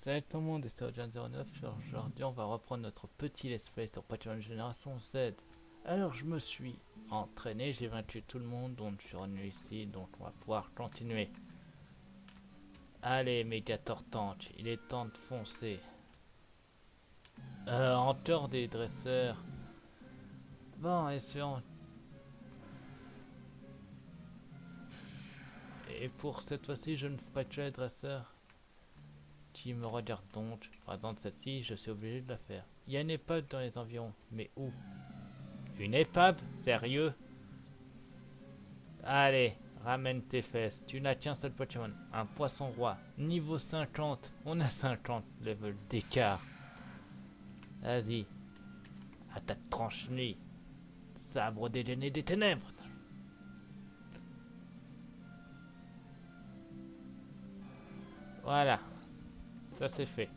Salut tout le monde, c'est Ojan09. Aujourd'hui, on va reprendre notre petit let's play sur Pokémon Génération Z. Alors, je me suis entraîné, j'ai vaincu tout le monde, donc je suis revenu ici, donc on va pouvoir continuer. Allez, Mégator Tank, il est temps de foncer. En tort des dresseurs. Bon, essayons. Et pour cette fois-ci, je ne ferai que les dresseurs qui me regardent donc. Par exemple, celle-ci, je suis obligé de la faire. Il y a une épave dans les environs, mais où? Une épave? Sérieux? Allez, ramène tes fesses. Tu n'as qu'un seul Pokémon, un poisson roi. Niveau 50. On a 50 level d'écart. Vas-y. Attaque tranche-nuit. Sabre dégaîné des ténèbres. Voilà. Ça c'est fait.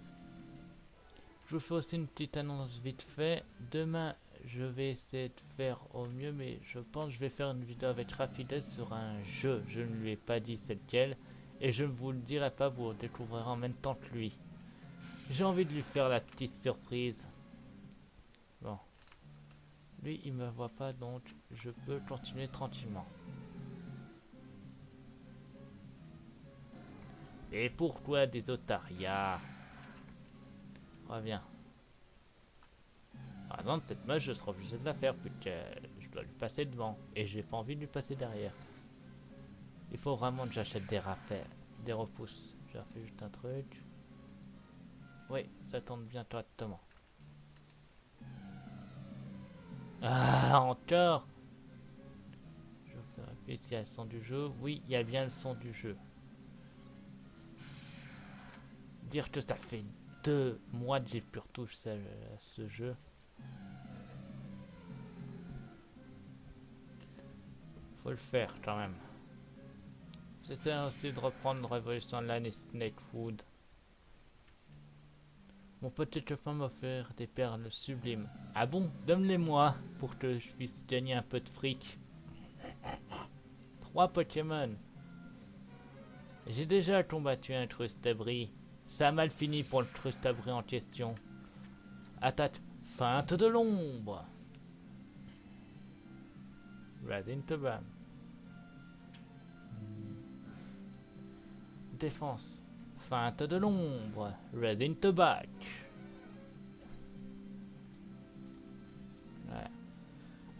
Je vous fais aussi une petite annonce vite fait. Demain, je vais essayer de faire au mieux, mais je pense que je vais faire une vidéo avec Rafides sur un jeu. Je ne lui ai pas dit c'est lequel, et je ne vous le dirai pas, vous le découvrirez en même temps que lui. J'ai envie de lui faire la petite surprise. Bon. Lui, il me voit pas, donc je peux continuer tranquillement. Et pourquoi des otarias? Reviens. Par exemple, cette meuf, je serai obligé de la faire, puisque je dois lui passer devant. Et j'ai pas envie de lui passer derrière. Il faut vraiment que j'achète des rappels, des repousses. J'ai refait juste un truc. Oui, ça tourne bien correctement. Ah, encore! Je vérifie s'il y a le son du jeu. Oui, il y a bien le son du jeu. Dire que ça fait 2 mois que j'ai plus retouché ce jeu. Faut le faire quand même. J'essaie aussi de reprendre Révolution Online et Snake Food. Mon petit copain m'a offert des perles sublimes. Ah bon? Donne-les-moi pour que je puisse gagner un peu de fric. 3 Pokémon. J'ai déjà combattu un Trustabri. Ça a mal fini pour le Trustabri en question. Attaque feinte de l'ombre. Radin. Défense. Feinte de l'ombre. Radin Tobac. Voilà.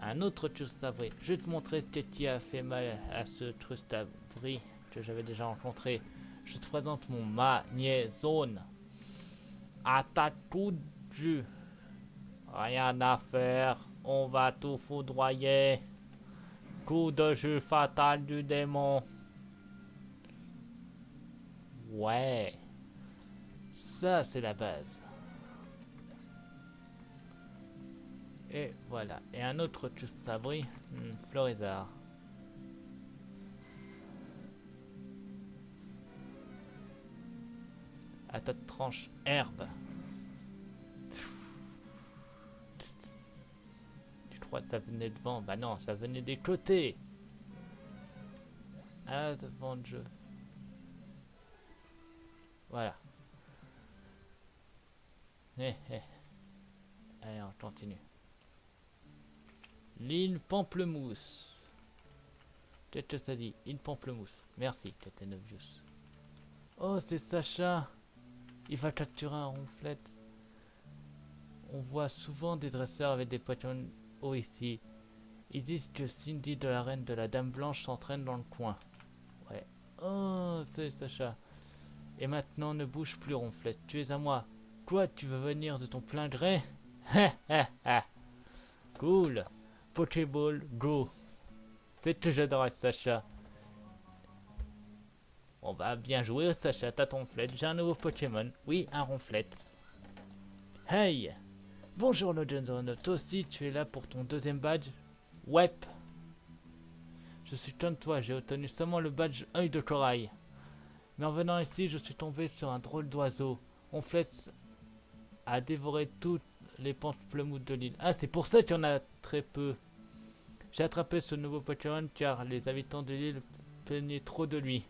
Un autre Trustabri. Je vais te montrer ce qui a fait mal à ce Trustabri que j'avais déjà rencontré. Je te présente mon magnézone. Attaque coup de jus. Rien à faire. On va tout foudroyer. Coup de jus fatal du démon. Ouais. Ça, c'est la base. Et voilà. Et un autre Trustabri. Florizard. Attaque tranche herbe. Tu crois que ça venait devant? Bah non, ça venait des côtés. Ah, devant le jeu. Voilà. Allez, on continue. L'île Pamplemousse. Qu'est-ce que ça dit? Île Pamplemousse. Merci, Catenevius. Oh, c'est Sacha. Il va capturer un ronflette. On voit souvent des dresseurs avec des Pokémon hauts ici. Ils disent que Cindy de la reine de la Dame Blanche s'entraîne dans le coin. Ouais. Oh, c'est Sacha. Et maintenant, ne bouge plus, ronflette. Tu es à moi. Quoi, tu veux venir de ton plein gré? Cool. Pokéball, go. C'est que j'adore Sacha. On va bien jouer, Sacha. T'as ton ronflette. J'ai un nouveau Pokémon. Oui, un ronflette. Hey. Bonjour, le Johnson. Toi aussi, tu es là pour ton deuxième badge? Ouais. Je suis comme toi. J'ai obtenu seulement le badge œil de corail. Mais en venant ici, je suis tombé sur un drôle d'oiseau. Ronflette a dévoré toutes les pamplemousses de l'île. Ah, c'est pour ça qu'il y en a très peu. J'ai attrapé ce nouveau Pokémon car les habitants de l'île plaignaient trop de lui.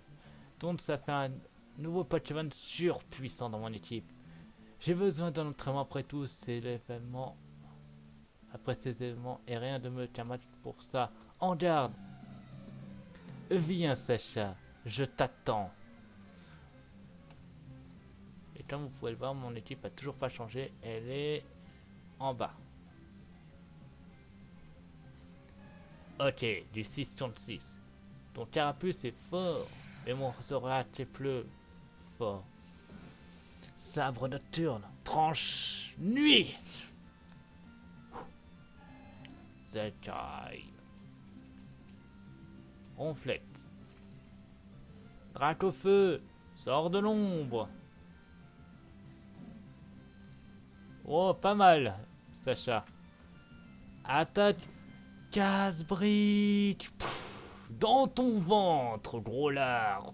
Donc ça fait Nouveau Pokemon surpuissant dans mon équipe. J'ai besoin d'un entraînement après tout ces événements. Après ces événements et rien de mieux qu'un match pour ça. En garde. Viens Sacha, je t'attends. Et comme vous pouvez le voir, mon équipe a toujours pas changé. Elle est en bas. Ok, du 6 contre 6. Ton carapuce est fort, mais mon Zorak est plus fort. Sabre nocturne, tranche nuit. Zekai. Ronflette. Drac au feu, sors de l'ombre. Oh, pas mal, Sacha. Attaque, casse-brique. Dans ton ventre, gros lard.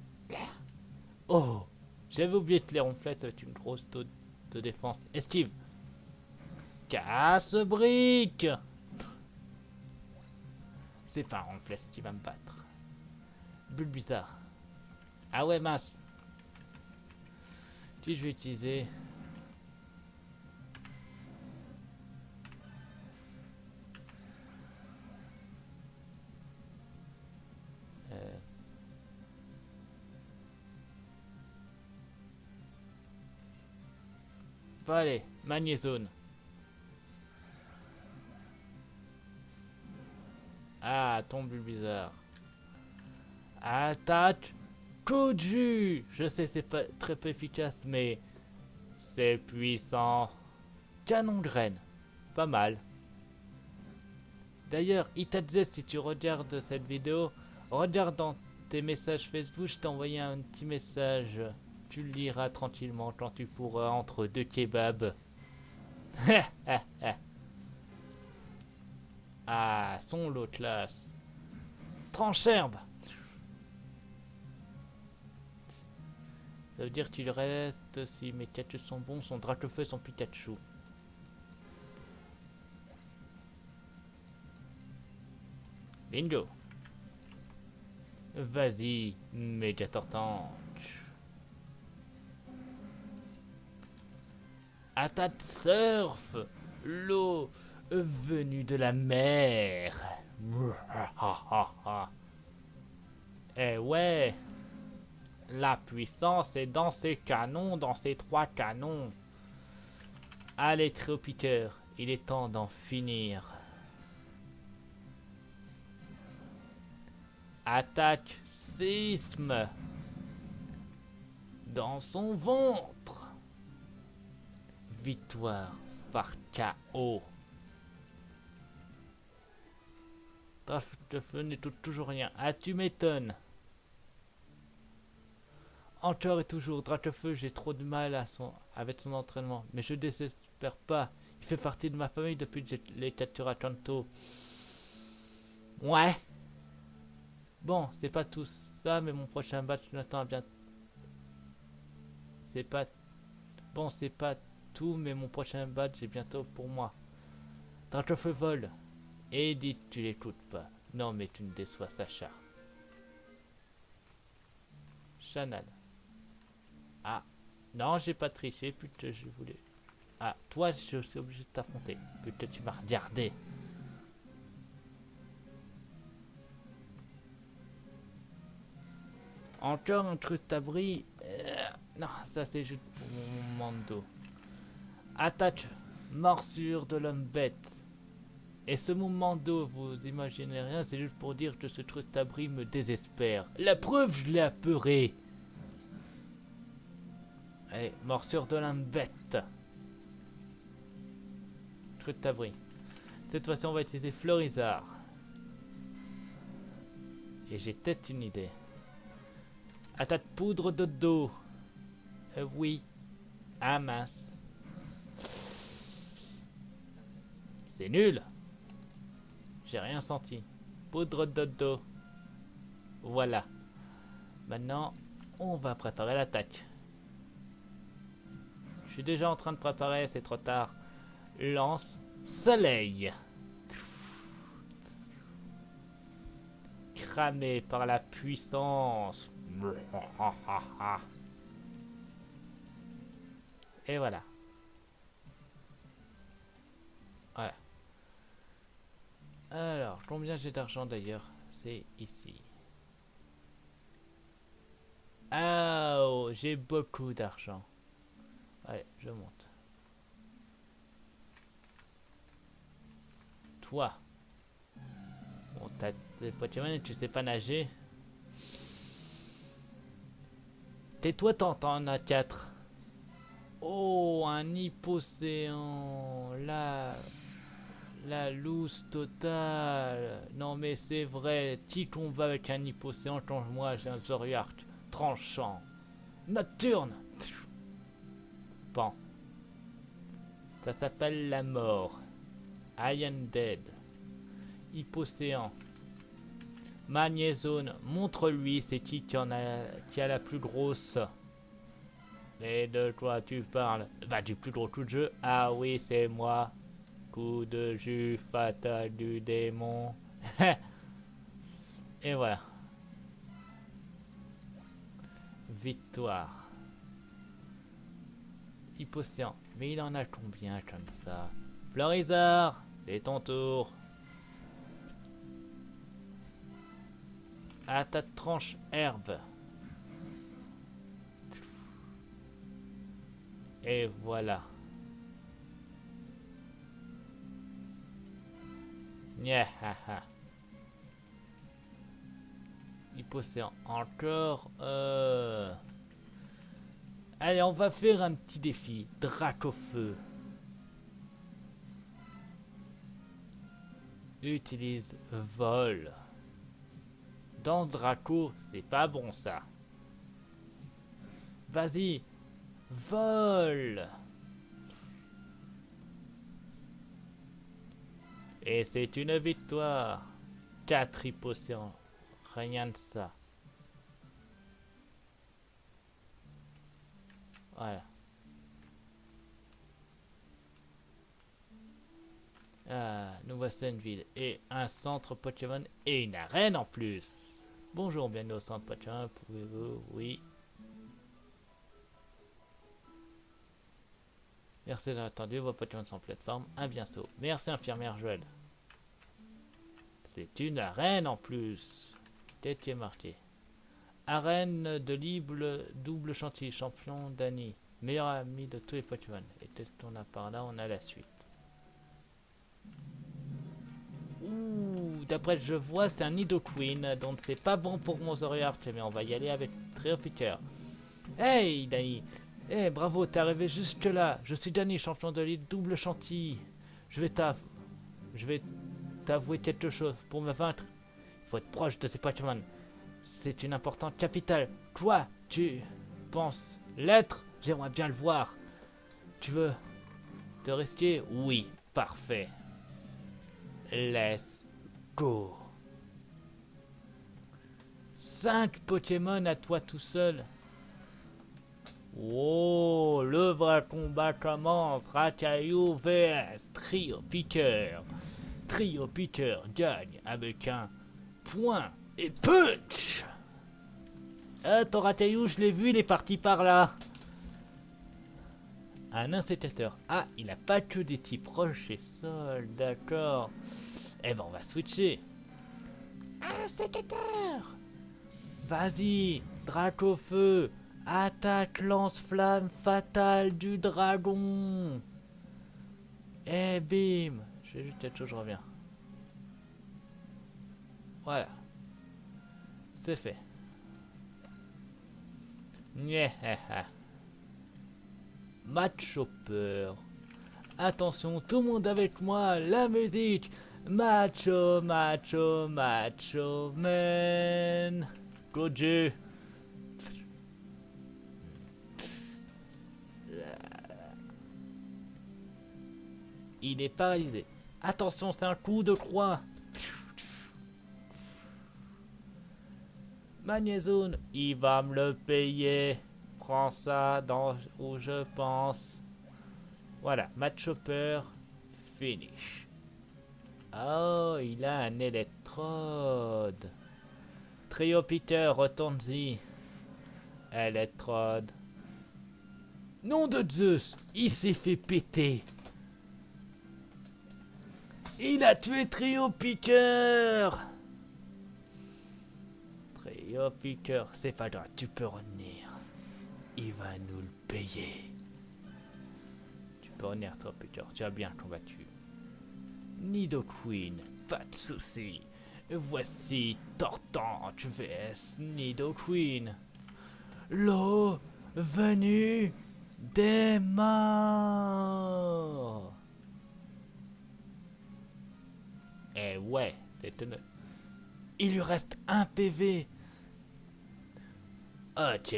Oh, j'avais oublié de les ronflettes avec une grosse taux de défense. Esquive. Casse-brique. C'est pas un ronflette qui va me battre. Bulle bizarre. Ah ouais, mince. Qui je vais utiliser? Bah allez, magnézone. Ah, tombe bizarre. Attaque, coup de jus. Je sais, c'est pas très peu efficace, mais c'est puissant. Canon de graine, pas mal. D'ailleurs, Itadze, si tu regardes cette vidéo, regarde dans tes messages Facebook, je t'ai envoyé un petit message. Tu le liras tranquillement quand tu pourras entre deux kebabs. Ah, son lot classe. Trancherbe. Ça veut dire qu'il reste, si mes Pikachu sont bons, son Dracofeu et son Pikachu. Bingo. Vas-y, méga tortanche. Attaque surf, l'eau venue de la mer. Eh ouais, la puissance est dans ces canons, dans ces trois canons. Allez, Tréopiqueur, il est temps d'en finir. Attaque sisme dans son ventre. Victoire par KO. Draft de feu n'est toujours rien. Ah, tu m'étonnes. Encore et toujours, Dracofeu, j'ai trop de mal avec son entraînement. Mais je désespère pas. Il fait partie de ma famille depuis que j'ai les capturé à Kanto. Ouais. Bon, c'est pas tout ça, mais mon prochain match m'attend à bien. C'est pas. Bon, c'est pas tout, mais mon prochain badge est bientôt pour moi. Dracofeu vole. Edith, tu l'écoutes pas. Non, mais tu ne déçois Sacha. Chanel. Ah, non, j'ai pas triché, putain, je voulais. Ah, toi, je suis obligé de t'affronter. Putain, tu m'as regardé. Encore un crustabri. Non, ça c'est juste pour mon mando. Attaque, morsure de l'homme bête. Et ce mouvement d'eau, vous imaginez rien, c'est juste pour dire que ce crustabri me désespère. La preuve, je l'ai apeuré. Allez, morsure de l'homme bête. Crustabri. Cette fois-ci, on va utiliser Florizard. Et j'ai peut-être une idée. Attaque poudre de dos. Oui. Ah mince. C'est nul. J'ai rien senti. Poudre de dos. Voilà. Maintenant, on va préparer l'attaque. Je suis déjà en train de préparer, c'est trop tard. Lance soleil. Cramé par la puissance. Et voilà. Voilà. Alors, combien j'ai d'argent d'ailleurs? C'est ici. Ah, oh, j'ai beaucoup d'argent. Allez, je monte. Toi. Bon, t'as tes Pokémon et tu sais pas nager. Tais-toi, t'en as 4. Oh, un hypocéan. Là. La loose totale. Non mais c'est vrai. Petit combat avec un hypocéan. Change-moi, j'ai un Zoroark. Tranchant. Nocturne. Pan. Ça s'appelle la mort. I am dead. Hypocéan. Magnézone. Montre-lui c'est qui a la plus grosse. Et de quoi tu parles? Bah du plus gros coup de jeu. Ah oui c'est moi. Coup de jus fatal du démon. Et voilà. Victoire. Hypocéan. Mais il en a combien comme ça? Florizard, c'est ton tour. À ta tranche herbe. Et voilà. Nyahaha. Hypocéan. Encore. Allez, on va faire un petit défi. Dracofeu. Utilise vol. Dans Draco, c'est pas bon ça. Vas-y. Vol. Et c'est une victoire. 4 hypocéans. Rien de ça. Voilà. Ah, nous voici une ville et un centre Pokémon et une arène en plus. Bonjour, bienvenue au centre Pokémon. Pouvez-vous? Oui. Merci d'avoir attendu. Vos Pokémon sont plateforme. À bientôt. Merci, infirmière Joël. C'est une arène en plus. Tête marqué. Arène de libre double chantier. Champion Dani. Meilleur ami de tous les Pokémon. Et dès qu'on a par là, on a la suite. Ouh, d'après ce que je vois, c'est un Nidoqueen, donc c'est pas bon pour mon Zoroark, mais on va y aller avec Trio Piqueur. Hey, Dani! Hey, bravo, t'es arrivé jusque là. Je suis Dani, champion de l'île double chantilly. Je vais t'avouer quelque chose. Pour me vaincre, il faut être proche de ces Pokémon. C'est une importante capitale. Toi, tu penses l'être? J'aimerais bien le voir. Tu veux te risquer? Oui, parfait. Let's go. 5 Pokémon à toi tout seul. Oh, le vrai combat commence. Racaillou vs Trio Piqueur. Trio Piqueur gagne avec un point et punch. Ah, ton Racaillou, je l'ai vu, il est parti par là. Un incitateur. Ah, il n'a pas que des types roche et sol, d'accord. Eh ben, on va switcher. Incitateur. Vas-y, Dracofeu. Attaque lance-flamme fatale du dragon. Et bim. Je vais juste quelque chose, je reviens. Voilà. C'est fait. Nyehehe. Match au peur. Attention, tout le monde avec moi, la musique. Macho, macho, macho man. Good jeu. Il est paralysé. Attention, c'est un coup de croix. Magnézone, il va me le payer. Prends ça dans où je pense. Voilà, match hopper, finish. Oh, il a un électrode. Trio Peter, retourne-y. Électrode. Nom de Zeus, il s'est fait péter. Il a tué Trio Piqueur. Trio Piqueur, c'est pas grave, tu peux revenir. Il va nous le payer. Tu peux revenir, Trio Piqueur, tu as bien combattu. Nido Queen, pas de soucis. Voici Tortange vs Nido Queen. L'eau venue des morts. Eh ouais, c'est étonnant. Il lui reste un PV. Ok.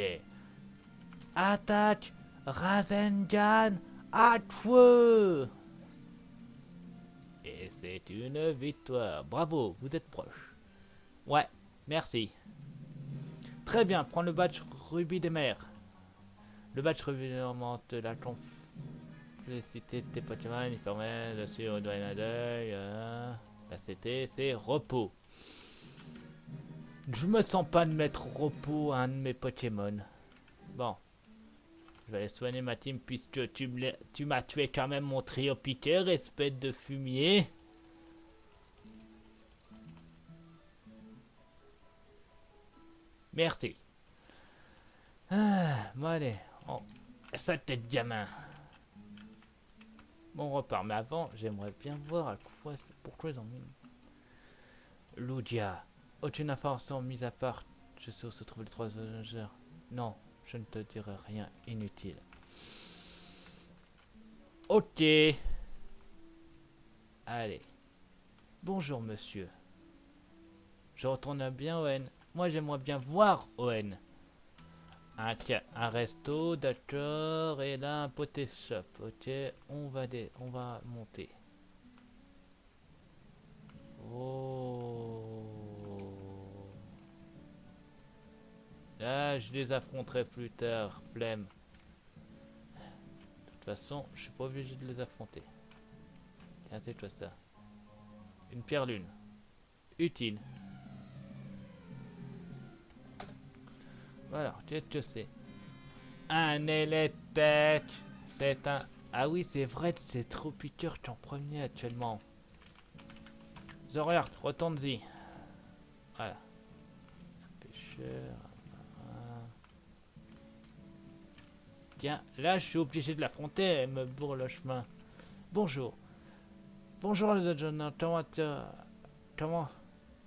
Attaque Rasengan à toi. Et c'est une victoire. Bravo, vous êtes proche. Ouais, merci. Très bien, prends le badge Rubis des mers. Le badge Rubis augmente la complexité de tes Pokémon. Il permet de suivre le doigt d'œil. La CT, c'est repos. Je me sens pas de mettre repos à un de mes Pokémon. Bon. Je vais aller soigner ma team puisque tu m'as tué quand même mon trio piqueur, espèce de fumier. Merci. Ah, bon allez. Oh, ça tête gamin. Bon, on repart. Mais avant, j'aimerais bien voir à quoi, pourquoi ils ont mis... Lugia. Aucune information mise à part. Je sais où se trouvent les 3 Avengers. Non, je ne te dirai rien inutile. Ok. Allez. Bonjour monsieur. Je retourne bien Owen. Moi j'aimerais bien voir Owen. Un resto, d'accord. Et là un poté shop. Ok, on va monter. Oh. Là je les affronterai plus tard. Flemme. De toute façon, je suis pas obligé de les affronter. Tiens, c'est toi ça. Une pierre lune. Utile. Voilà, qu'est-ce que c'est? Un Eletec. C'est un... Ah oui, c'est vrai, c'est trop piqueur qui en premier actuellement. Zoriart, retourne-y. Voilà. Un pêcheur. Tiens, là, je suis obligé de l'affronter. Elle me bourre le chemin. Bonjour. Bonjour, le John. Comment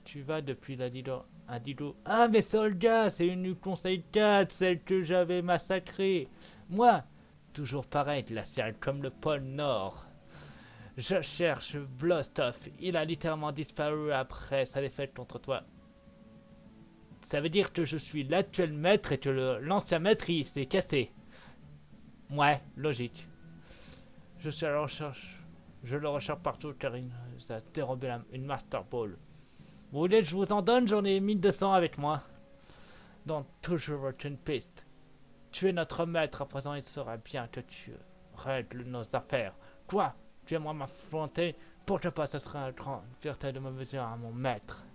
tu vas depuis la Dido? Un Dido. Ah, mais c'est Olga, c'est une conseil 4, celle que j'avais massacrée. Moi, toujours pareil, glacial comme le pôle Nord. Je cherche Blostov. Il a littéralement disparu après sa défaite contre toi. Ça veut dire que je suis l'actuel maître et que l'ancien maître il s'est cassé. Ouais, logique. Je suis à la recherche. Je le recherche partout car il a dérobé une Master Ball. Vous voulez que je vous en donne? J'en ai 1200 avec moi. Donc toujours une piste. Tu es notre maître, à présent il sera bien que tu règles nos affaires. Quoi? Tu aimerais m'affronter? Pourquoi pas, ce serait une grande fierté de me mesurer à mon maître.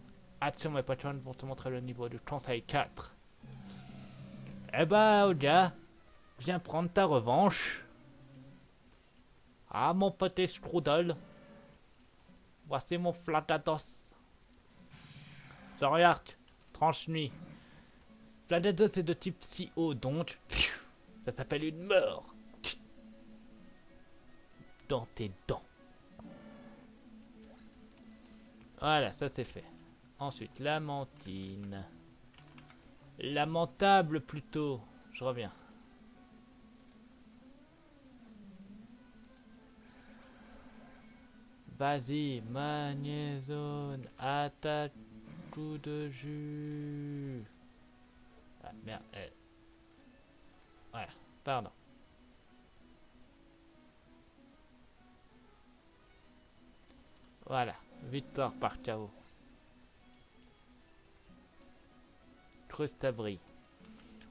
Action et Patreon vont te montrer le niveau du conseil 4. Eh bah, Olga, viens prendre ta revanche. Ah, mon petit Strudel. Voici mon Flatados. Zoriart, tranche-nuit. Flatados est de type CO, donc ça s'appelle une mort. Dans tes dents. Voilà, ça c'est fait. Ensuite, Lamentine. Lamentable plutôt. Je reviens. Vas-y, magnézone. Attaque, coup de jus. Ah merde. Voilà, pardon. Voilà, victoire par KO. Crustabri.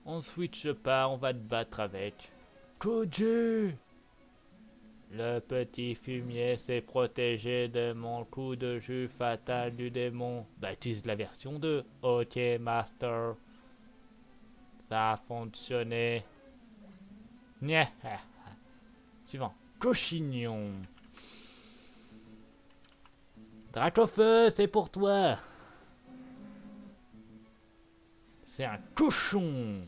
On switch pas, on va te battre avec. Koji. Le petit fumier s'est protégé de mon coup de jus fatal du démon. Baptise la version 2. Ok, Master. Ça a fonctionné. Nya. Suivant. Cochignon. Dracofeu, c'est pour toi. C'est un cochon.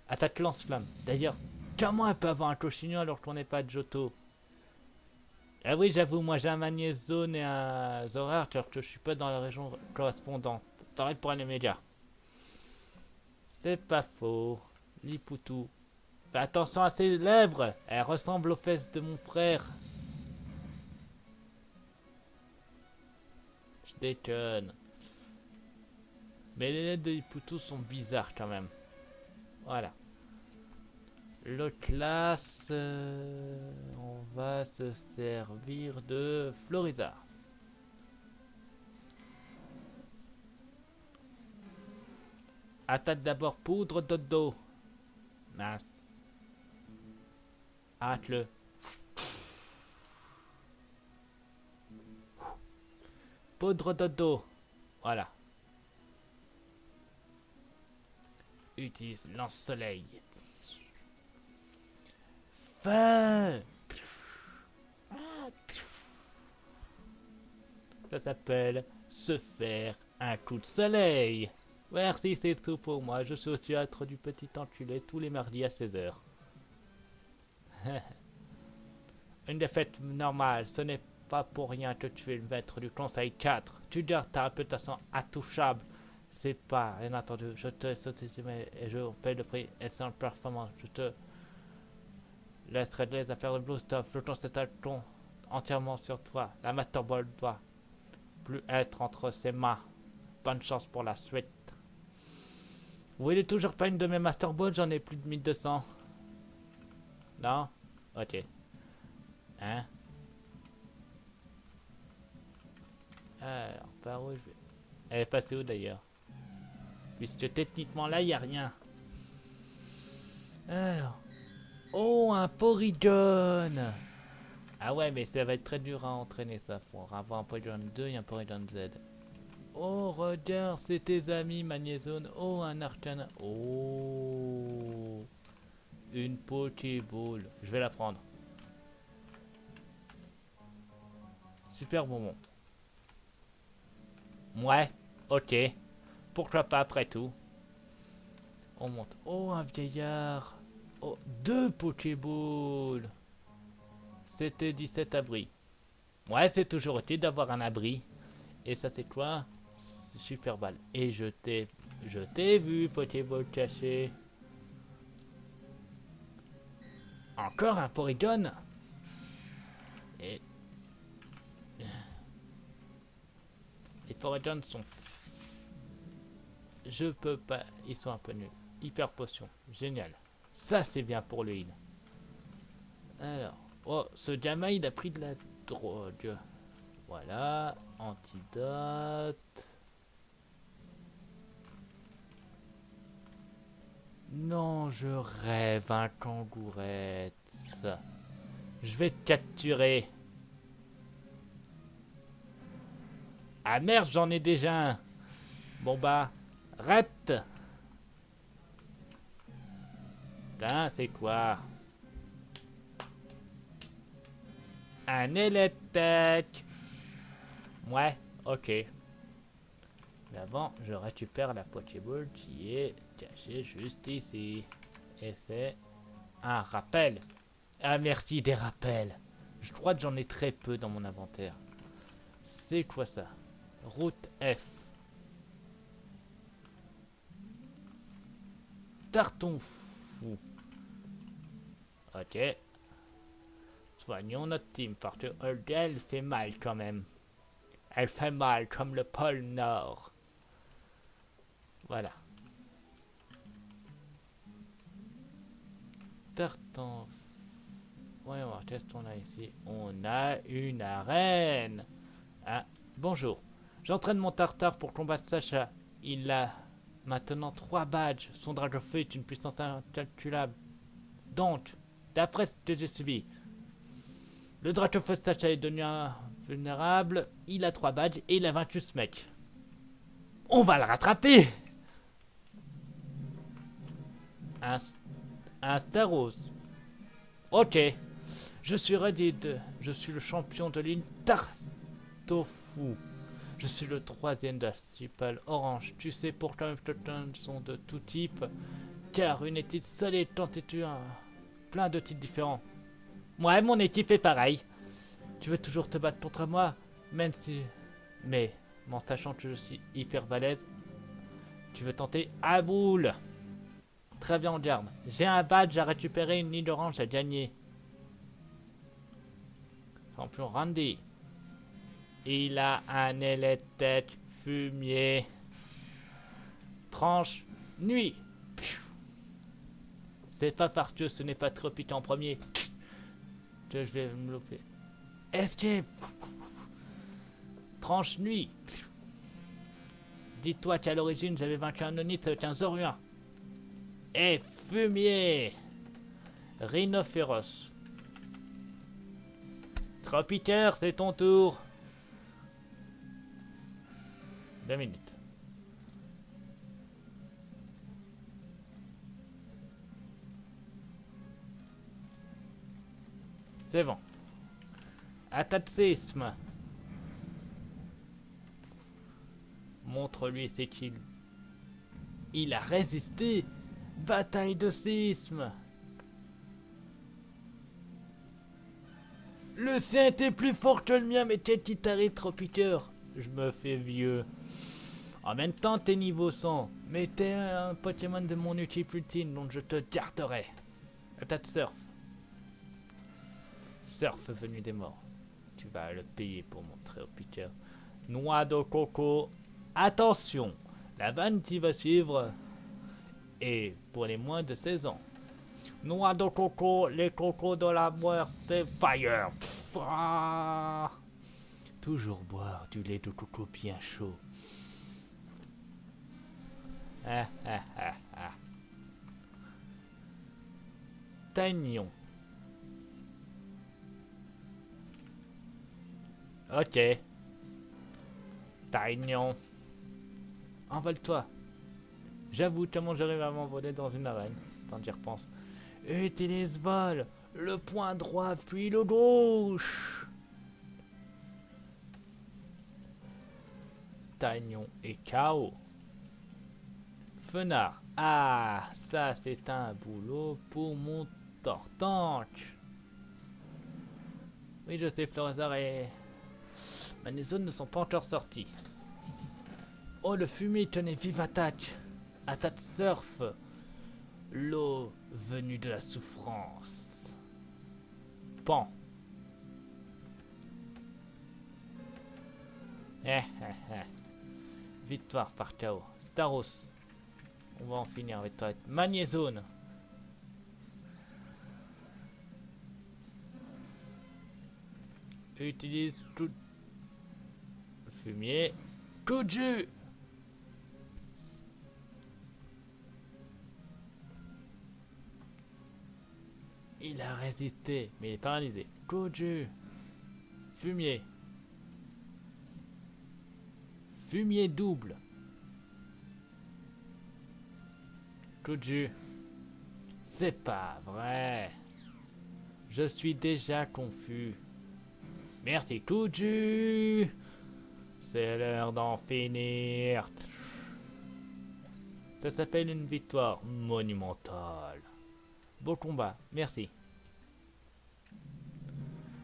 Attaque lance-flamme. D'ailleurs, comment elle peut avoir un cochignon alors qu'on n'est pas de Johto? Ah oui, j'avoue, moi j'ai un magnézone et un Zorard alors que je suis pas dans la région correspondante. T'arrêtes pour les médias. C'est pas faux. Lipoutou. Fais attention à ses lèvres. Elles ressemblent aux fesses de mon frère. Je déconne. Mais les lettres de Lipoutou sont bizarres quand même. Voilà. L'autre classe, on va se servir de Florizard. Attaque d'abord poudre dodo. Mince. Arrête-le. Poudre dodo. Voilà. Utilise lance-soleil. Feu. Ça s'appelle se faire un coup de soleil. Merci, c'est tout pour moi. Je suis au théâtre du Petit Enculé tous les mardis à 16h. Une défaite normale, ce n'est pas pour rien que tu es le maître du conseil 4. Tu gardes ta réputation intouchable. C'est pas rien entendu. Je te sous-estime et je paye le prix. Excellente performance. Je te laisserai les affaires de Blue Stuff. Je concentre entièrement sur toi. La Master Ball doit plus être entre ses mains. Bonne chance pour la suite. Vous voulez toujours pas une de mes Master Balls? J'en ai plus de 1200. Non? Ok. Hein? Alors, par où je vais... Elle est passée où d'ailleurs? Puisque techniquement là, il n'y a rien. Alors. Oh, un Porygon! Ah ouais, mais ça va être très dur à entraîner ça. Faut avoir un Porygon 2 et un Porygon Z. Oh, regarde, c'est tes amis, Magnézone. Oh, un Arcana. Oh. Une Pokéball. Je vais la prendre. Super bonbon. Ouais, ok. Pourquoi pas après tout. On monte. Oh, un vieillard. Oh, 2 Pokéballs. C'était 17 abris. Ouais, c'est toujours utile d'avoir un abri. Et ça, c'est quoi? Super balle. Et je t'ai vu, Pokéball caché. Encore un Porygon. Et les Porygons sont... Je peux pas... Ils sont un peu nuls. Hyper potion. Génial. Ça, c'est bien pour le heal. Alors... Oh, ce gamin, il a pris de la drogue. Voilà. Antidote. Non, je rêve un kangourette. Je vais te capturer. Ah merde, j'en ai déjà un. Bon bah, rate. Putain, c'est quoi? Un électrique. Ouais, ok. Mais avant, je récupère la Pokéball qui est cachée juste ici. Et c'est un rappel. Ah merci des rappels. Je crois que j'en ai très peu dans mon inventaire. C'est quoi ça? Route F. Tarton fou. Ok. Soignons notre team parce que elle fait mal quand même. Elle fait mal comme le pôle Nord. Voilà. Tartan. Voyons voir, qu'est-ce qu'on a ici? On a une arène. Ah, bonjour. J'entraîne mon tartare pour combattre Sacha. Il a maintenant 3 badges. Son Dragofeu est une puissance incalculable. Donc, d'après ce que j'ai suivi, le Dragofeu de Sacha est devenu invulnérable. Il a 3 badges et il a vaincu ce mec. On va le rattraper! Un Staros. Ok. Je suis ready. Je suis le champion de l'île Tartofu. Je suis le troisième d'archipel orange. Tu sais pourquoi mes Totems sont de tout type? Car une équipe solide constitue plein de types différents. Ouais, mon équipe est pareille. Tu veux toujours te battre contre moi, même si... Mais, en sachant que je suis hyper balèze, tu veux tenter à boule. Très bien, on garde. J'ai un badge à récupérer, une ligne orange à gagner. Champion Randy. Il a un électrique fumier. Tranche nuit. C'est pas parce que ce n'est pas trop piquant en premier que je vais me louper. Escape. Tranche nuit. Dis-toi qu'à l'origine j'avais vaincu un Onix avec un Zoruin. Et fumier. Rhinophéros. Tropiqueur, c'est ton tour. 2 minutes. C'est bon. Attaque séisme. Montre-lui c'est qu'il... Il a résisté. Bataille de séisme. Le sien était plus fort que le mien, mais qu'est-ce qui t'arrive, Tropiqueur? Je me fais vieux. En même temps, t'es niveau 100, mais t'es un Pokémon de mon équipe ultime, donc je te garderai. Attaque surf. Surf venu des morts. Tu vas le payer pour mon Tropiqueur. Noix de coco. Attention, la vanne qui va suivre est pour les moins de 16 ans. Noix de coco, les cocos de la muerte, fire. Pff, ah. Toujours boire du lait de coco bien chaud. Ah ah ah ah. Tagnon. Ok. Tagnon. Envole-toi. J'avoue comment j'arrive à m'envoler dans une arène. Quand j'y repense. Utilise vol. Le point droit puis le gauche. Tagnon et KO. Fenard. Ah, ça c'est un boulot pour mon Tortank. Oui, je sais, Florizard et Manizone ne sont pas encore sortis. Oh, le fumier tenait vive attaque. Attaque surf. L'eau venue de la souffrance. Pan. Victoire par KO. Staros. On va en finir avec toi. Magnézone. Utilise tout... Fumier. Coup de jus. Il a résisté, mais il est paralysé. Coup de jus. Fumier. Fumier double. Coup de jus. C'est pas vrai. Je suis déjà confus. Merci, coup de jus. C'est l'heure d'en finir. Ça s'appelle une victoire monumentale. Beau combat, merci.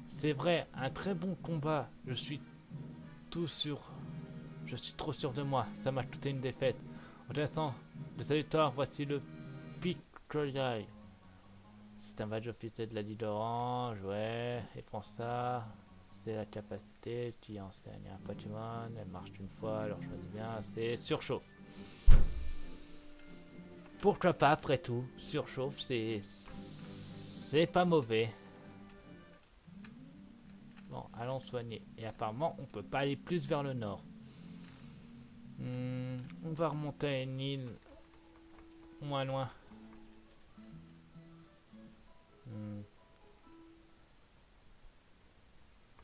C'est vrai, un très bon combat. Je suis trop sûr de moi. Ça m'a coûté une défaite. Intéressant. Des victoires, voici le Picroyai. C'est un badge officiel de la Ligue d'Orange, ouais. Et prends ça. C'est la capacité qui enseigne un Pokémon. Elle marche une fois, alors choisis bien. C'est surchauffe. Pourquoi pas, après tout. Surchauffe, c'est pas mauvais. Bon, allons soigner. Et apparemment, on peut pas aller plus vers le nord. On va remonter à une île moins loin.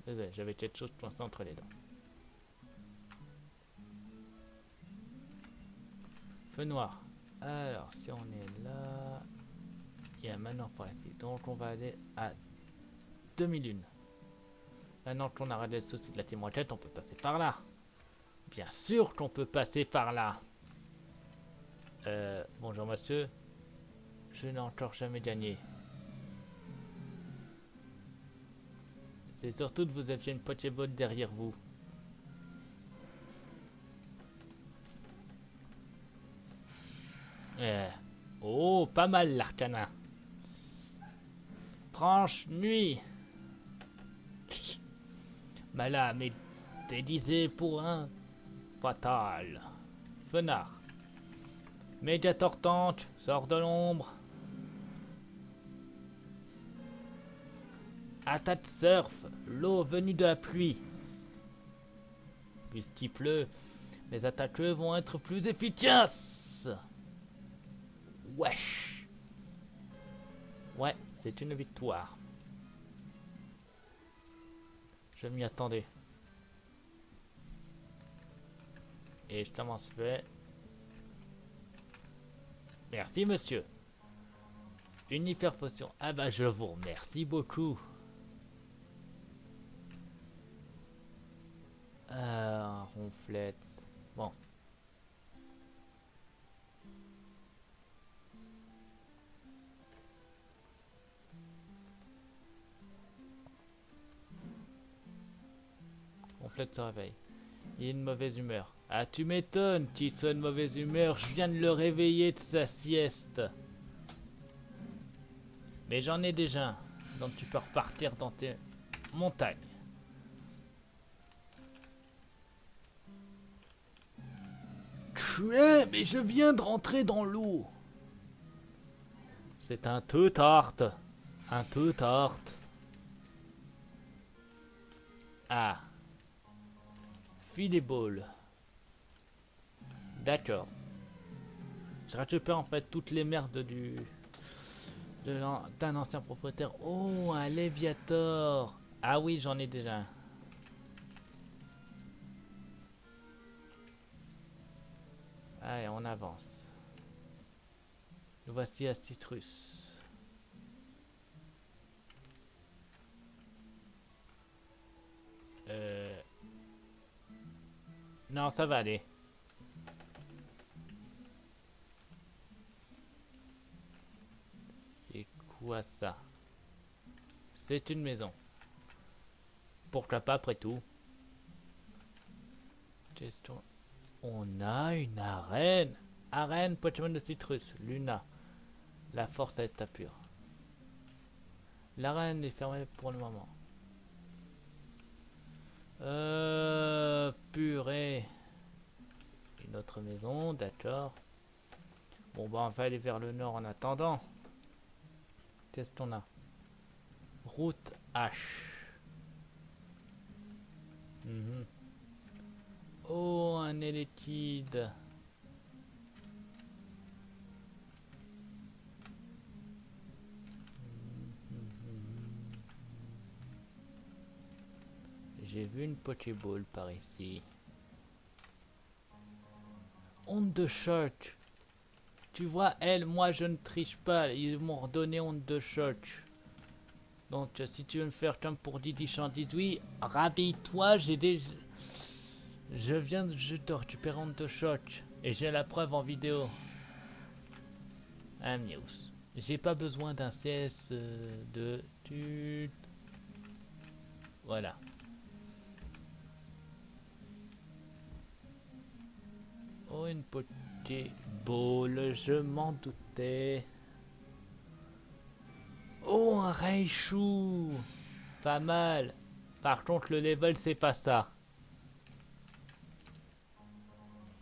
Désolé, j'avais quelque chose coincé entre les dents. Feu noir. Alors, si on est là... Il y a un manoir par ici. Donc on va aller à 2001. Maintenant qu'on a réglé le souci de la témoignage, on peut passer par là. Bien sûr qu'on peut passer par là. Bonjour monsieur. Je n'ai encore jamais gagné. C'est surtout que vous aviez une Pokéball derrière vous. Oh, pas mal l'arcana. Tranche nuit. Ma lame est déguisée pour un fatal. Fenard. Médiator tente, sort de l'ombre. Attaque surf, l'eau venue de la pluie. Puisqu'il pleut, les attaqueux vont être plus efficaces. Wesh. Ouais, c'est une victoire. Je m'y attendais. Et je commence fait. Merci monsieur. Une hyper potion. Ah bah je vous remercie beaucoup. Ronflette. Bon. Ronflette se réveille. Il est de mauvaise humeur. Ah tu m'étonnes qu'il soit de mauvaise humeur. Je viens de le réveiller de sa sieste. Mais j'en ai déjà. Donc tu peux repartir dans tes montagnes. Mais je viens de rentrer dans l'eau. C'est un tout tarte. Un tout tarte. Ah. Filet ball. D'accord. Je récupère en fait toutes les merdes d'un ancien propriétaire. Oh, un Léviator. Ah oui, j'en ai déjà un. Allez, on avance. Nous voici à Citrus. Non, ça va aller. C'est quoi ça? C'est une maison. Pourquoi pas après tout? Question. On a une arène. Arène Pokémon de Citrus. Luna. La force à l'état pur. L'arène est fermée pour le moment. Purée. Une autre maison, d'accord. Bon bah on va aller vers le nord en attendant. Qu'est-ce qu'on a? Route H. Oh, un Elekid. J'ai vu une Pokéball par ici. Honte de choc. Tu vois, elle, moi je ne triche pas. Ils m'ont redonné honte de choc. Donc si tu veux me faire comme pour Didi Chandid, oui, rhabille-toi, j'ai des... Je te récupère honte de choc. Et j'ai la preuve en vidéo. News. J'ai pas besoin d'un CS de... Voilà. Oh, une Pokéball, je m'en doutais. Oh, un Raichu. Pas mal. Par contre, le level, c'est pas ça.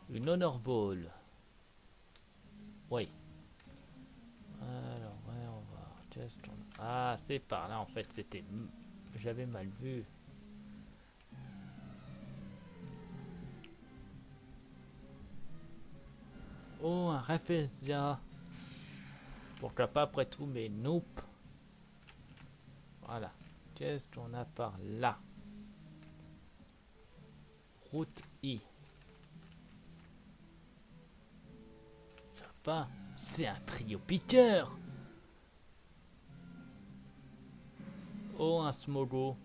Une Honor Ball. Oui. Alors, ouais, on va... Ah, c'est par là, en fait, c'était... J'avais mal vu. Oh, un Rafflesia. Pourquoi pas après tout, mais nope. Voilà. Qu'est-ce qu'on a par là? Route I. Pas. C'est un trio piqueur. Oh, un Smogo.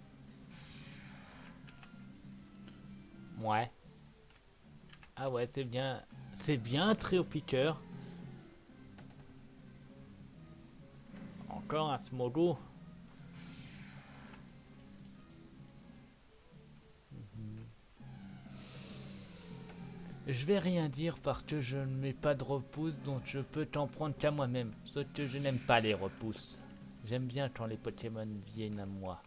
Ouais. Ah ouais, c'est bien. C'est bien un trio piqueur. Encore un Smogo. Je vais rien dire parce que je ne mets pas de repousse, donc je peux t'en prendre qu'à moi-même. Sauf que je n'aime pas les repousses. J'aime bien quand les Pokémon viennent à moi.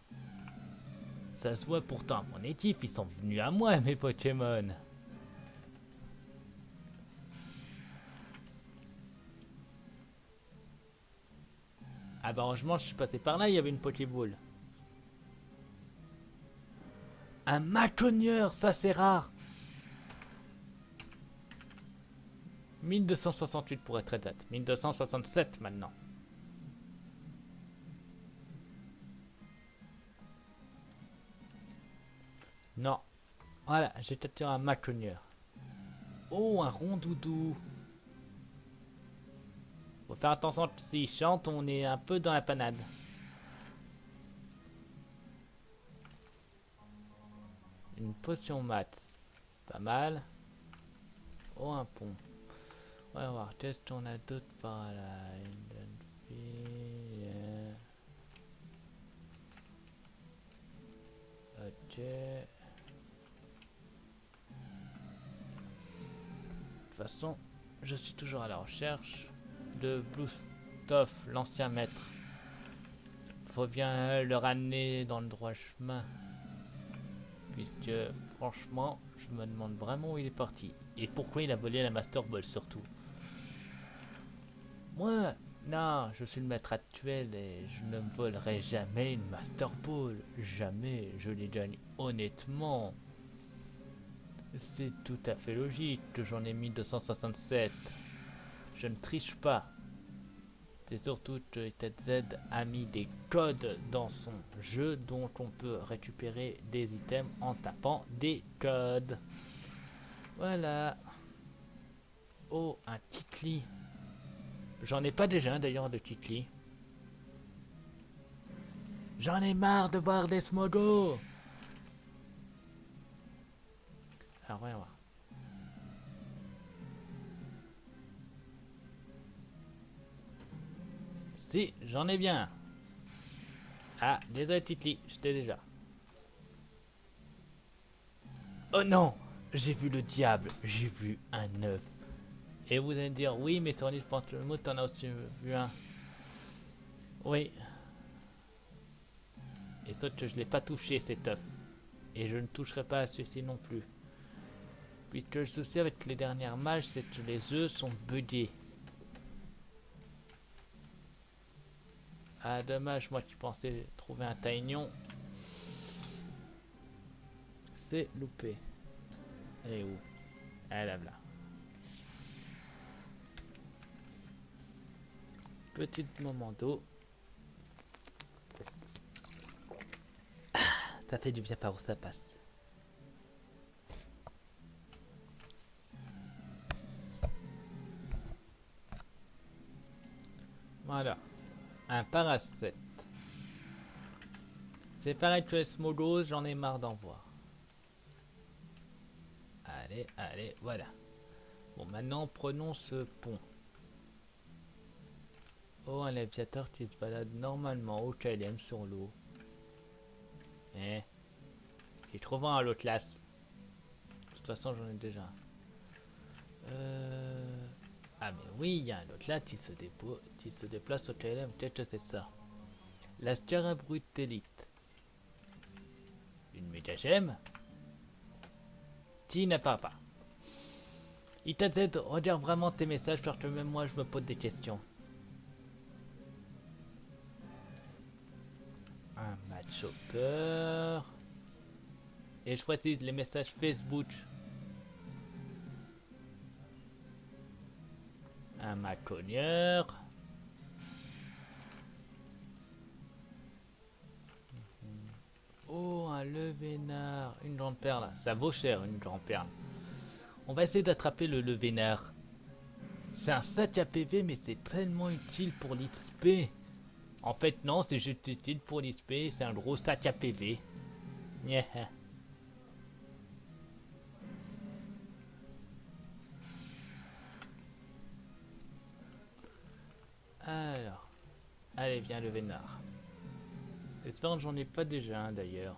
Ça se voit pourtant à mon équipe, ils sont venus à moi mes Pokémon. Ah bah heureusement je suis passé par là, il y avait une Pokéball. Un Maconieur, ça c'est rare. 1268 pour être exact. 1267 maintenant. Non. Voilà, j'ai peut-être un Maconieur. Oh, un Rondoudou. Faut faire attention, s'il chante, on est un peu dans la panade. Une potion mat. Pas mal. Oh, un pont. On va voir, qu'est-ce qu'on a d'autre par là? Une jeune fille. Ok. De toute façon, je suis toujours à la recherche de Bluestuff, l'ancien maître. Faut bien le ramener dans le droit chemin. Puisque, franchement, je me demande vraiment où il est parti. Et pourquoi il a volé la Master Ball surtout. Moi, non, je suis le maître actuel et je ne me volerai jamais une Master Ball. Jamais, je les gagne honnêtement. C'est tout à fait logique que j'en ai mis 267. Je ne triche pas. C'est surtout que TZ a mis des codes dans son jeu, donc on peut récupérer des items en tapant des codes. Voilà. Oh, un Kikli. J'en ai pas déjà un d'ailleurs de Kikli. J'en ai marre de voir des Smogos. Alors voyons voir. Si, j'en ai bien. Ah, désolé Kikli, je t'ai déjà. Oh non, j'ai vu le diable, j'ai vu un œuf. Et vous allez me dire, oui, mais sur l'île Pamplemousse, t'en as aussi vu un. Oui. Et sauf que je l'ai pas touché cet œuf. Et je ne toucherai pas à celui-ci non plus. Puisque le souci avec les dernières mages, c'est que les œufs sont buggés. Ah dommage, moi qui pensais trouver un taignon. C'est loupé. Elle est où? Elle est là. Petit moment d'eau. Ça fait du bien par où ça passe. Voilà. Un paracet. C'est pareil que les Smogos, j'en ai marre d'en voir. Allez, allez, voilà. Bon, maintenant prenons ce pont. Oh, un aviateur qui se balade normalement au KLM sur l'eau. Eh, j'ai trouvé un à l'autre classe. De toute façon, j'en ai déjà. Ah, mais oui, il y a un autre là qui se déplace au KLM. Peut-être que c'est ça. La Scarabrute Elite. Une méga gemme. Qui n'apparaît pas. ITZ, regarde vraiment tes messages parce que même moi je me pose des questions. Un match hopper. Et je choisis les messages Facebook. Un Maconieur. Oh, un Levénard. Une grande perle. Ça vaut cher, une grande perle. On va essayer d'attraper le Levénard. C'est un sac à PV, mais c'est tellement utile pour l'XP. En fait, non, c'est juste utile pour l'XP. C'est un gros sac à PV. Yeah. Alors. Allez, viens le vénard. J'espère que j'en ai pas déjà un d'ailleurs.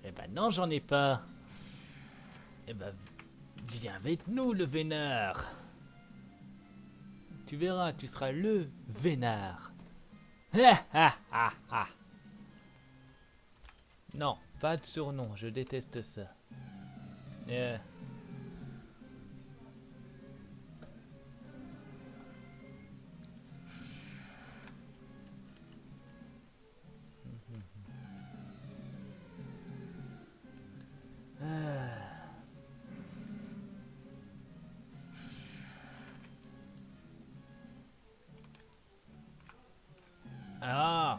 Eh ben non, j'en ai pas. Eh ben, viens avec nous le vénard. Tu verras, tu seras le vénard. Ha ha ha ha. Non, pas de surnom, je déteste ça. Euh, Ah.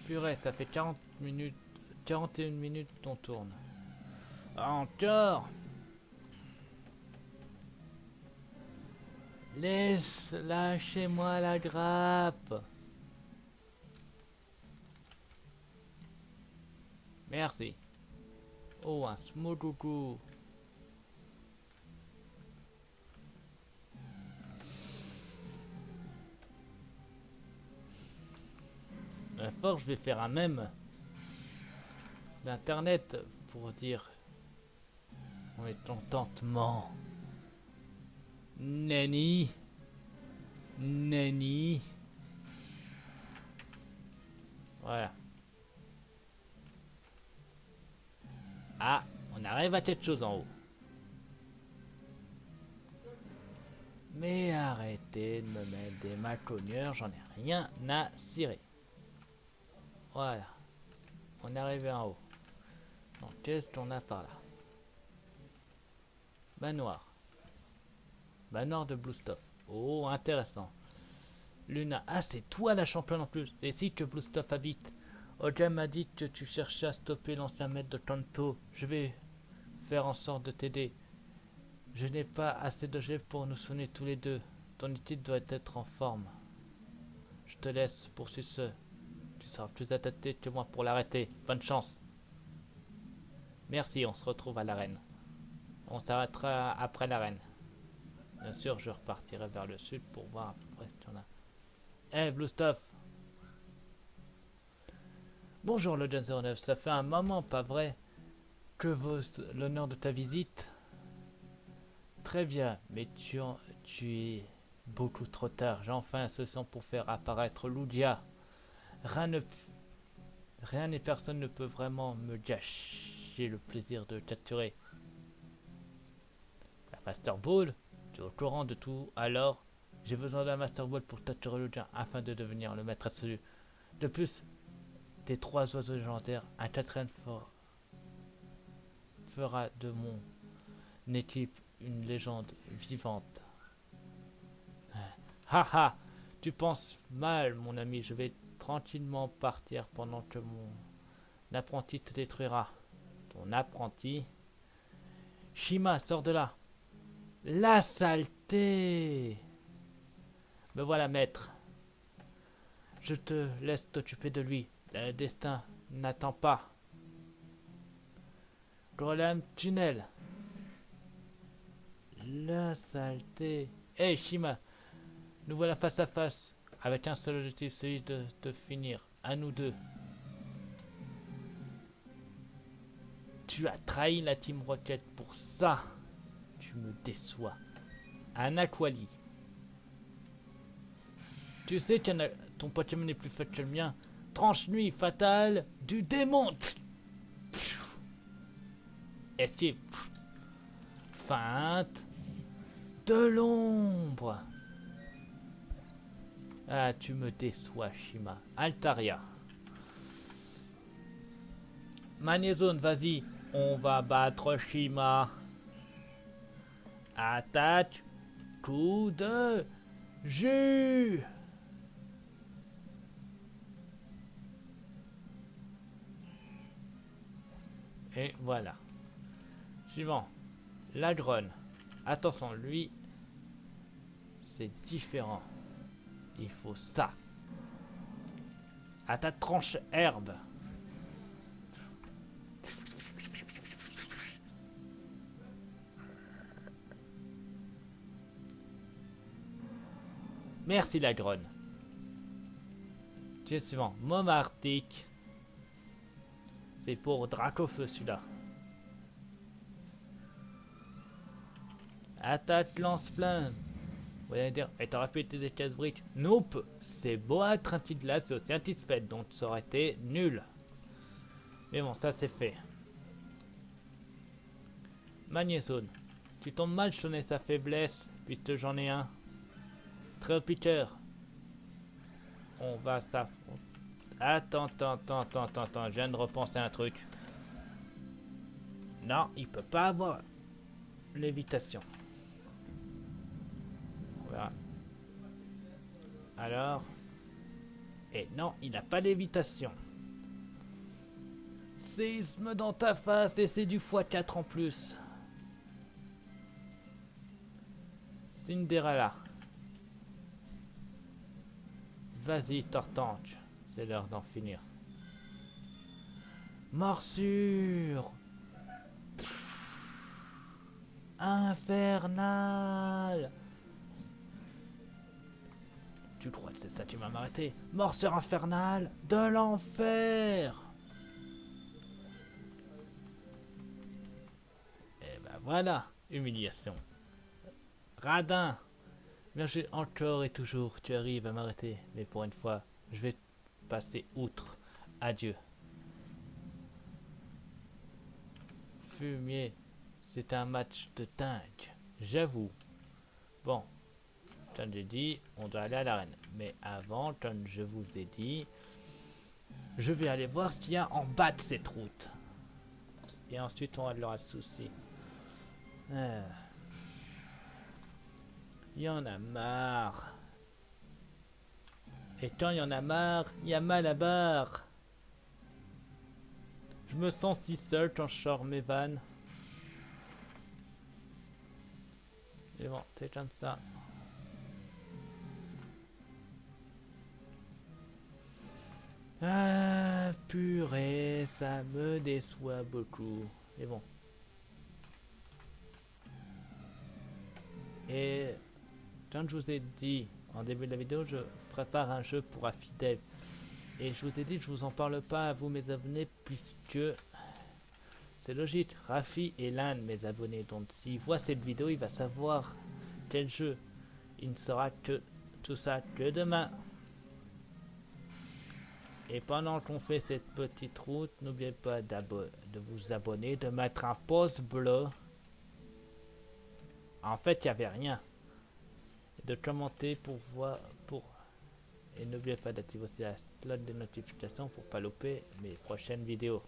Purée, ça fait 40 minutes, 41 minutes qu'on tourne. Encore. Lâchez-moi la grappe. Merci. Oh, un smoothie. À force, je vais faire un mème d'internet pour dire on est contentement. Nanny. Nanny. Voilà. Ah, on arrive à quelque chose en haut. Mais arrêtez de me mettre des macogneurs, j'en ai rien à cirer. Voilà. On est arrivé en haut. Donc qu'est-ce qu'on a par là? Manoir. Manoir de Blue Stuff. Oh, intéressant. Luna. Ah, c'est toi la championne en plus. C'est ici que Blue Stuff habite. Oja m'a dit que tu cherchais à stopper l'ancien maître de Kanto. Je vais faire en sorte de t'aider. Je n'ai pas assez de jet pour nous sonner tous les deux. Ton équipe doit être en forme. Je te laisse poursuivre ce. Tu seras plus adapté que moi pour l'arrêter. Bonne chance. Merci, on se retrouve à l'arène. On s'arrêtera après l'arène. Bien sûr, je repartirai vers le sud pour voir à peu près ce qu'on a. Hey, Blue Stuff. Bonjour, le John 09. Ça fait un moment, pas vrai, que vaut l'honneur de ta visite? Très bien, mais tu es beaucoup trop tard. J'ai enfin la solution pour faire apparaître Lugia. Rien et personne ne peut vraiment me gâcher le plaisir de capturer. La Master Ball? Tu es au courant de tout, alors j'ai besoin d'un Master Ball pour capturer Lugia afin de devenir le maître absolu. De plus, des 3 oiseaux légendaires, un quatrième fera de mon équipe une légende vivante. Haha, tu penses mal, mon ami. Je vais tranquillement partir pendant que mon apprenti te détruira. Ton apprenti? Shima, sors de là. La saleté! Me voilà, maître. Je te laisse t'occuper de lui. Le destin n'attend pas. Golem tunnel. La saleté. Hey Shima, nous voilà face à face, avec un seul objectif, celui de te finir, à nous deux. Tu as trahi la Team Rocket pour ça. Tu me déçois. Un Aquali. Tu sais que ton Pokémon est plus fort que le mien. Tranche nuit fatale du démon. Esquive. Feinte de l'ombre. Ah, tu me déçois, Shima. Altaria. Magnézone, vas-y. On va battre Shima. Attaque. Coup de jus. Et voilà. Suivant. Ladron. Attention, lui, c'est différent. Il faut ça. À ta tranche herbe. Merci Ladron. Tiens, suivant. Môme arctique. C'est pour Dracofeu celui-là. Attaque lance-flamme. Vous allez dire, et t'aurais pu être des casse-briques. Nope. C'est beau être un petit glace, c'est aussi un petit spell, donc ça aurait été nul. Mais bon, ça c'est fait. Magnésone. Tu tombes mal, je connais sa faiblesse, puisque j'en ai un. Très pitcher. On va s'affronter. Attends, je viens de repenser à un truc. Non, il peut pas avoir lévitation. On verra. Alors. Et non, il n'a pas d'évitation. Séisme dans ta face et c'est du x4 en plus. Cinderella. Vas-y, Tortange. C'est l'heure d'en finir. Morsure. Infernal. Tu crois que c'est ça, tu vas m'arrêter? Morsure infernale de l'enfer. Et ben voilà, humiliation. Radin. Bien joué encore et toujours, tu arrives à m'arrêter. Mais pour une fois, je vais passer outre. Adieu. Fumier. C'est un match de dingue. J'avoue. Bon. Comme j'ai dit, on doit aller à l'arène. Mais avant, comme je vous ai dit, je vais aller voir ce qu'il y a en bas de cette route. Et ensuite, on aura le souci. Il y en a marre. Et quand il y en a marre, il y a mal à barre. Je me sens si seul quand je sors mes vannes. Et bon, c'est comme ça. Ah, purée, ça me déçoit beaucoup. Mais bon. Et comme je vous ai dit en début de la vidéo, je prépare un jeu pour Affidev. Et je vous ai dit que je vous en parle pas à vous mes abonnés puisque c'est logique. Rafi est l'un de mes abonnés. Donc s'il voit cette vidéo, il va savoir quel jeu. Il ne saura que tout ça que demain. Et pendant qu'on fait cette petite route, n'oubliez pas de vous abonner, de mettre un pouce bleu. En fait, il n'y avait rien. Et de commenter pour voir. Et n'oubliez pas d'activer aussi la cloche de notification pour ne pas louper mes prochaines vidéos.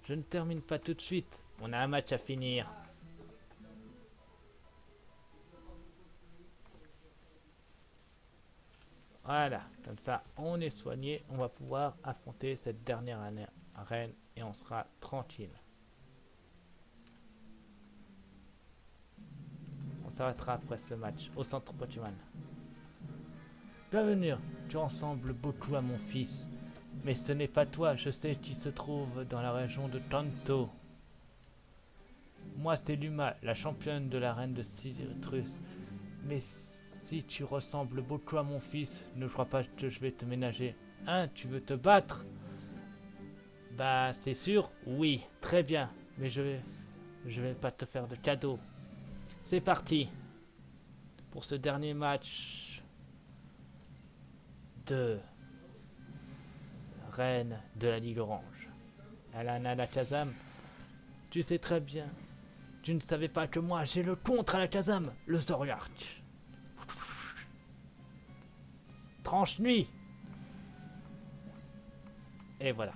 Je ne termine pas tout de suite. On a un match à finir. Voilà, comme ça on est soigné, on va pouvoir affronter cette dernière arène et on sera tranquille. On s'arrêtera après ce match au centre Pokémon. Bienvenue, tu ressembles beaucoup à mon fils. Mais ce n'est pas toi, je sais qui se trouve dans la région de Kanto. Moi c'est Luma, la championne de l'arène de Citrus. Mais si tu ressembles beaucoup à mon fils, ne crois pas que je vais te ménager. Hein, tu veux te battre? Bah, c'est sûr, oui, très bien. Mais je vais pas te faire de cadeau. C'est parti pour ce dernier match de Reine de la Ligue Orange. Alana Alakazam, tu sais très bien. Tu ne savais pas que moi, j'ai le contre Alakazam, le Zoroark. Tranche nuit. Et voilà.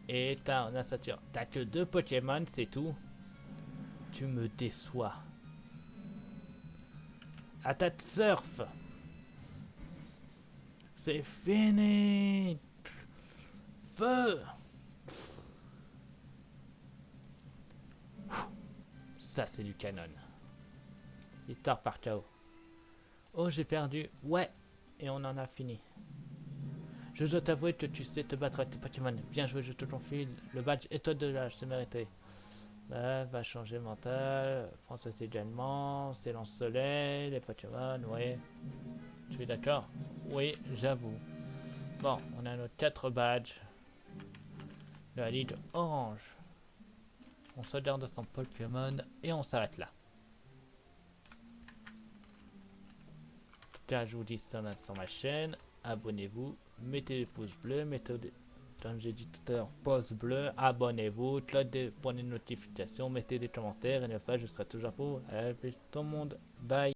Et t'as que 2 Pokémon, c'est tout. Tu me déçois. Attaque surf. C'est fini. Feu. Ça, c'est du canon. Victoire par KO. Oh, j'ai perdu. Ouais. Et on en a fini. Je dois t'avouer que tu sais te battre avec tes Pokémon. Bien joué, je te confie. Le badge étoile de l'âge, c'est mérité. Bah, va changer mental. François également. C'est lance-soleil. Les Pokémon, ouais. Tu es d'accord? Oui, j'avoue. Bon, on a nos 4 badges. La Ligue Orange. On sauvegarde son Pokémon et on s'arrête là. En tout cas, je vous dis sur ma chaîne. Abonnez-vous, mettez les pouces bleus, mettez des, comme j'ai dit tout à l'heure, pouce bleu, abonnez-vous, cloche pour les notifications, mettez des commentaires et une fois je serai toujours pour. Allez, tout le monde, bye.